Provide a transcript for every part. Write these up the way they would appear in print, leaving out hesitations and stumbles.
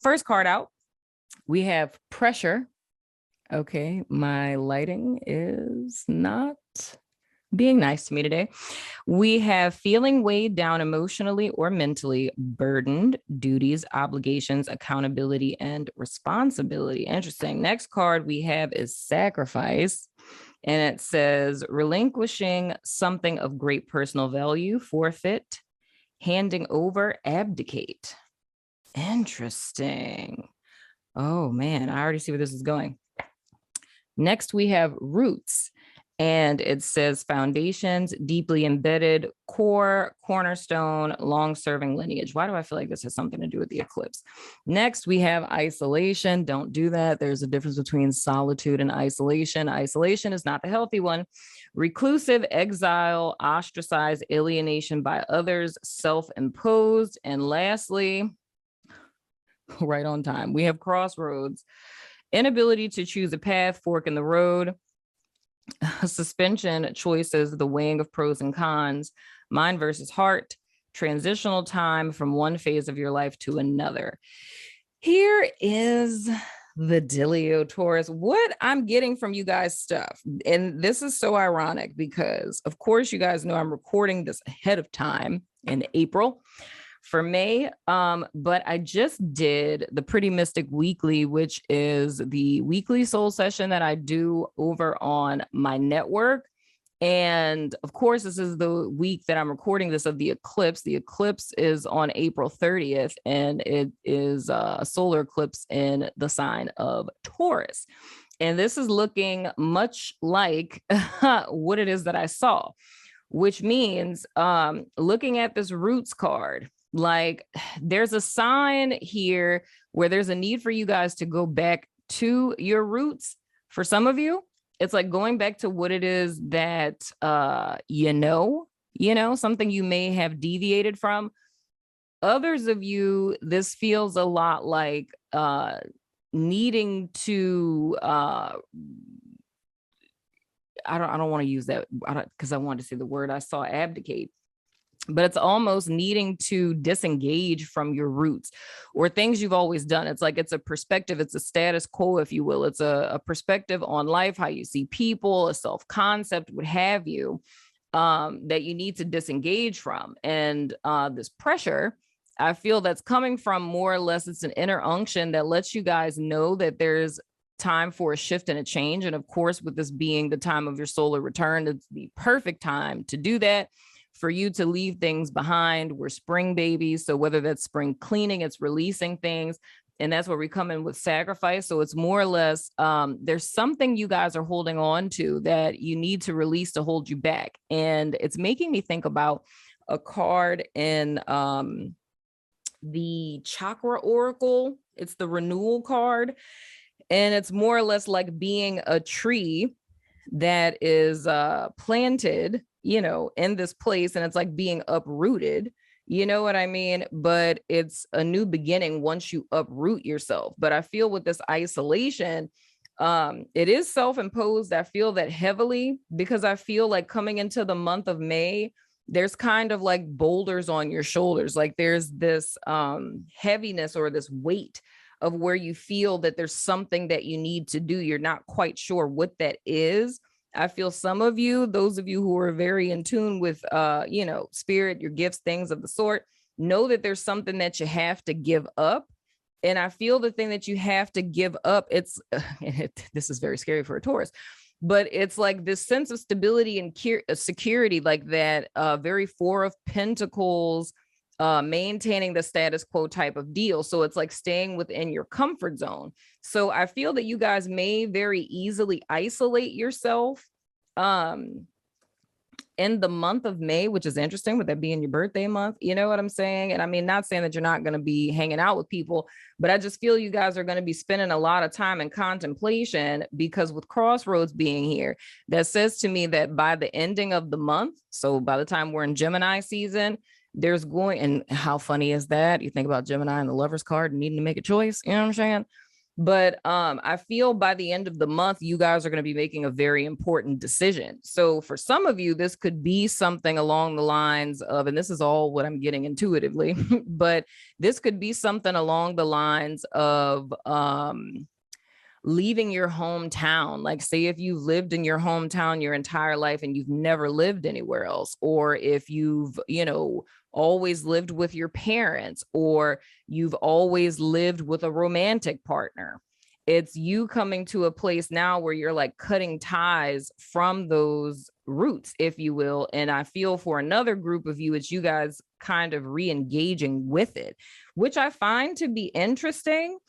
First card out, we have pressure. Okay, my lighting is not being nice to me today. We have feeling weighed down emotionally or mentally, burdened, duties, obligations, accountability, and responsibility. Interesting. Next card we have is sacrifice. And it says relinquishing something of great personal value, forfeit, handing over, abdicate. Interesting. Oh man, I already see where this is going. Next, we have roots, and it says foundations, deeply embedded, core, cornerstone, long-serving lineage. Why do I feel like this has something to do with the eclipse? Next, we have isolation. Don't do that. There's a difference between solitude and isolation. Isolation is not the healthy one. Reclusive, exile, ostracized, alienation by others, self-imposed. And lastly, right on time, we have crossroads. Inability to choose a path, fork in the road, suspension, choices, the weighing of pros and cons, mind versus heart, transitional time from one phase of your life to another. Here is the dealio, Taurus. What I'm getting from you guys stuff, and this is so ironic because, of course, you guys know I'm recording this ahead of time in April for May. But I just did the Pretty Mystic Weekly, which is the weekly soul session that I do over on my network. And of course, this is the week that I'm recording this of the eclipse. The eclipse is on April 30th, and it is a solar eclipse in the sign of Taurus. And this is looking much like what it is that I saw, which means looking at this roots card, like there's a sign here where there's a need for you guys to go back to your roots. For some of you, it's like going back to what it is that something you may have deviated from. Others of you, this feels a lot like needing to I don't want to use that because I wanted to say the word I saw, abdicate. But it's almost needing to disengage from your roots or things you've always done. It's like it's a perspective. It's a status quo, if you will. It's a perspective on life, how you see people, a self-concept, what have you, that you need to disengage from. And this pressure, I feel that's coming from more or less, it's an inner unction that lets you guys know that there's time for a shift and a change. And of course, with this being the time of your solar return, it's the perfect time to do that, for you to leave things behind. We're spring babies. So whether that's spring cleaning, it's releasing things. And that's where we come in with sacrifice. So it's more or less, there's something you guys are holding on to that you need to release to hold you back. And it's making me think about a card in the Chakra Oracle. It's the renewal card. And it's more or less like being a tree that is planted, in this place, and it's like being uprooted, you know what I mean? But it's a new beginning once you uproot yourself. But I feel with this isolation, it is self-imposed. I feel that heavily because I feel like coming into the month of May, there's kind of like boulders on your shoulders. Like there's this heaviness or this weight of where you feel that there's something that you need to do. You're not quite sure what that is. I feel some of you, those of you who are very in tune with, spirit, your gifts, things of the sort, know that there's something that you have to give up. And I feel the thing that you have to give up, this is very scary for a Taurus, but it's like this sense of stability and security, like that very Four of Pentacles, maintaining the status quo type of deal. So it's like staying within your comfort zone. So I feel that you guys may very easily isolate yourself in the month of May, which is interesting with that being your birthday month. You know what I'm saying? And I mean, not saying that you're not going to be hanging out with people, but I just feel you guys are going to be spending a lot of time in contemplation, because with crossroads being here, that says to me that by the ending of the month, so by the time we're in Gemini season, there's going, and how funny is that? You think about Gemini and the Lover's card and needing to make a choice, you know what I'm saying? But I feel by the end of the month, you guys are going to be making a very important decision. So for some of you, this could be something along the lines of, and this is all what I'm getting intuitively, but this could be something along the lines of leaving your hometown. Like, say if you've lived in your hometown your entire life and you've never lived anywhere else, or if you've, always lived with your parents, or you've always lived with a romantic partner. It's you coming to a place now where you're like cutting ties from those roots, if you will. And I feel for another group of you, it's you guys kind of re-engaging with it, which I find to be interesting,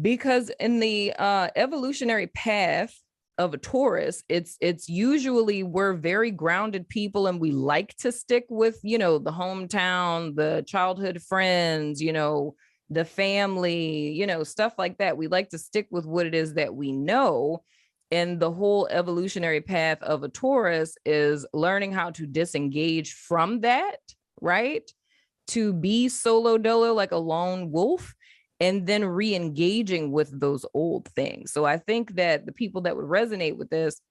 because in the evolutionary path of a Taurus, it's usually, we're very grounded people and we like to stick with, the hometown, the childhood friends, the family, stuff like that. We like to stick with what it is that we know. And the whole evolutionary path of a Taurus is learning how to disengage from that, right? To be solo dolo, like a lone wolf, and then re-engaging with those old things. So I think that the people that would resonate with this,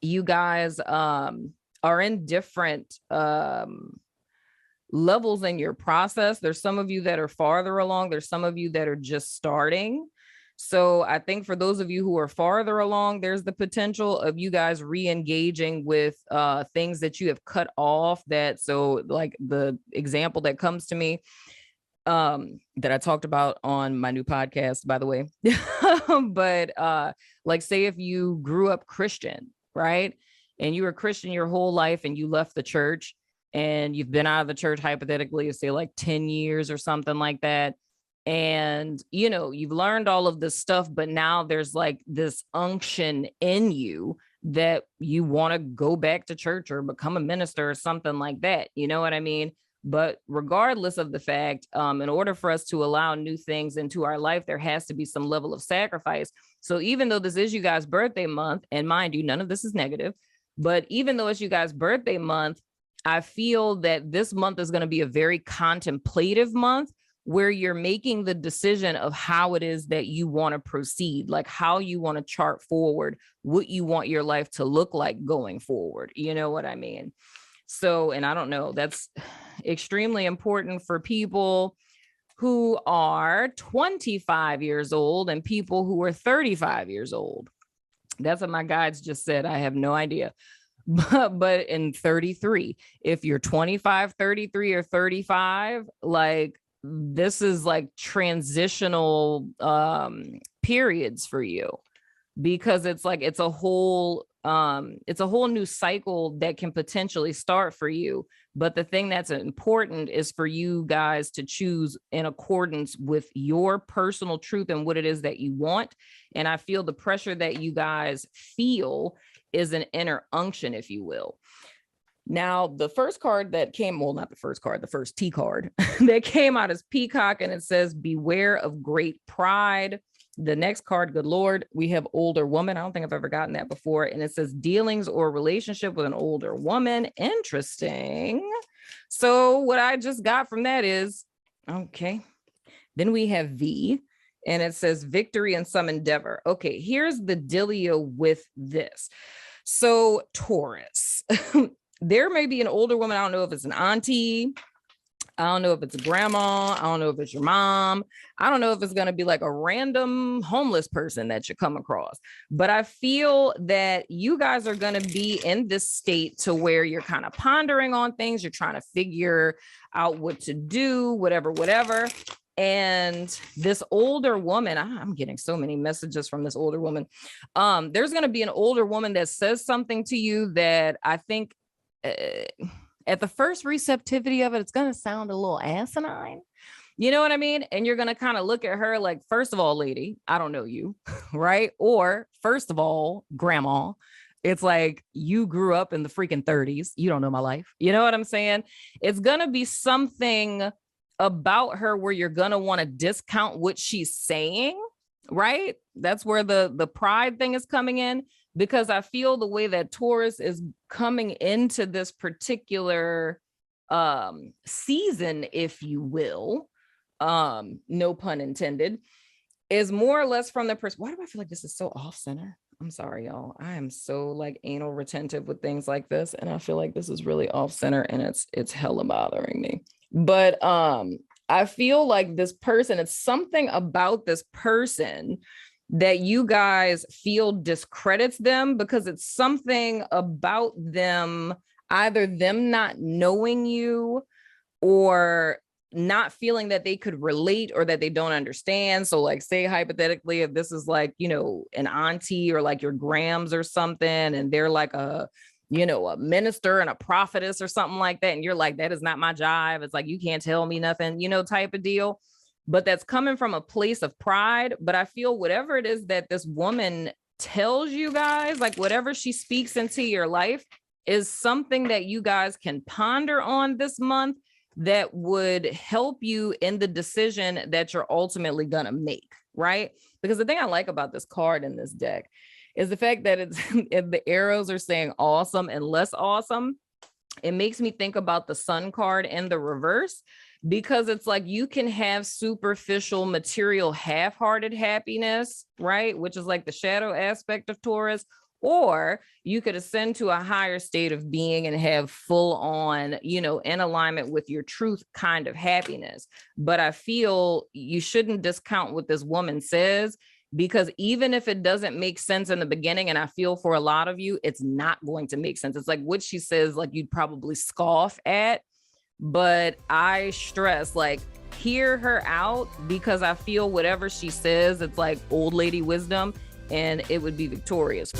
you guys are in different levels in your process. There's some of you that are farther along. There's some of you that are just starting. So I think for those of you who are farther along, there's the potential of you guys re-engaging with things that you have cut off. So like the example that comes to me, that I talked about on my new podcast, by the way. But like, say if you grew up Christian, right? And you were Christian your whole life and you left the church and you've been out of the church, hypothetically, say like 10 years or something like that. And, you've learned all of this stuff, but now there's like this unction in you that you want to go back to church or become a minister or something like that. You know what I mean? But regardless of the fact, in order for us to allow new things into our life, there has to be some level of sacrifice. So even though this is you guys' birthday month, and mind you, none of this is negative, but even though it's you guys' birthday month, I feel that this month is going to be a very contemplative month, where you're making the decision of how it is that you want to proceed, like how you want to chart forward, what you want your life to look like going forward. You know what I mean? So, and I don't know, that's extremely important for people who are 25 years old and people who are 35 years old. That's what my guides just said. I have no idea. But in 33, if you're 25, 33, or 35, like this is like transitional periods for you, because it's like it's a whole new cycle that can potentially start for you. But the thing that's important is for you guys to choose in accordance with your personal truth and what it is that you want. And I feel the pressure that you guys feel is an inner unction, if you will. Now, the first card that came, well, not the first card, the first T card that came out is Peacock, and it says, beware of great pride. The next card, good Lord, we have older woman. I don't think I've ever gotten that before. And it says dealings or relationship with an older woman. Interesting. So what I just got from that is, okay. Then we have V, and it says victory in some endeavor. Okay, here's the dealio with this. So Taurus, there may be an older woman. I don't know if it's an auntie. I don't know if it's a grandma. I don't know if it's your mom. I don't know if it's going to be like a random homeless person that you come across. But I feel that you guys are going to be in this state to where you're kind of pondering on things. You're trying to figure out what to do, whatever. And this older woman, I'm getting so many messages from this older woman. There's going to be an older woman that says something to you that I think at the first receptivity of it, it's going to sound a little asinine. You know what I mean? And you're going to kind of look at her like, first of all, lady, I don't know you, right? Or first of all, grandma, it's like you grew up in the freaking 30s. You don't know my life. You know what I'm saying? It's going to be something about her where you're going to want to discount what she's saying, right? That's where the pride thing is coming in, because I feel the way that Taurus is coming into this particular season, if you will, no pun intended, is more or less from the person. Why do I feel like this is so off center? I'm sorry, y'all. I am so like anal retentive with things like this. And I feel like this is really off center and it's hella bothering me. But I feel like this person, it's something about this person that you guys feel discredits them, because it's something about them, either them not knowing you or not feeling that they could relate or that they don't understand. So like, say hypothetically, if this is like, you know, an auntie or like your grams or something, and they're like a, you know, a minister and a prophetess or something like that. And you're like, that is not my jive. It's like, you can't tell me nothing, you know, type of deal. But that's coming from a place of pride. But I feel whatever it is that this woman tells you guys, like whatever she speaks into your life, is something that you guys can ponder on this month that would help you in the decision that you're ultimately going to make, right? Because the thing I like about this card in this deck is the fact that it's if the arrows are saying awesome and less awesome. It makes me think about the Sun card in the reverse, because it's like you can have superficial, material, half-hearted happiness, right? Which is like the shadow aspect of Taurus. Or you could ascend to a higher state of being and have full on, you know, in alignment with your truth kind of happiness. But I feel you shouldn't discount what this woman says, because even if it doesn't make sense in the beginning, and I feel for a lot of you, it's not going to make sense. It's like what she says, like you'd probably scoff at, but I stress, like, hear her out, because I feel whatever she says, it's like old lady wisdom, and it would be victorious.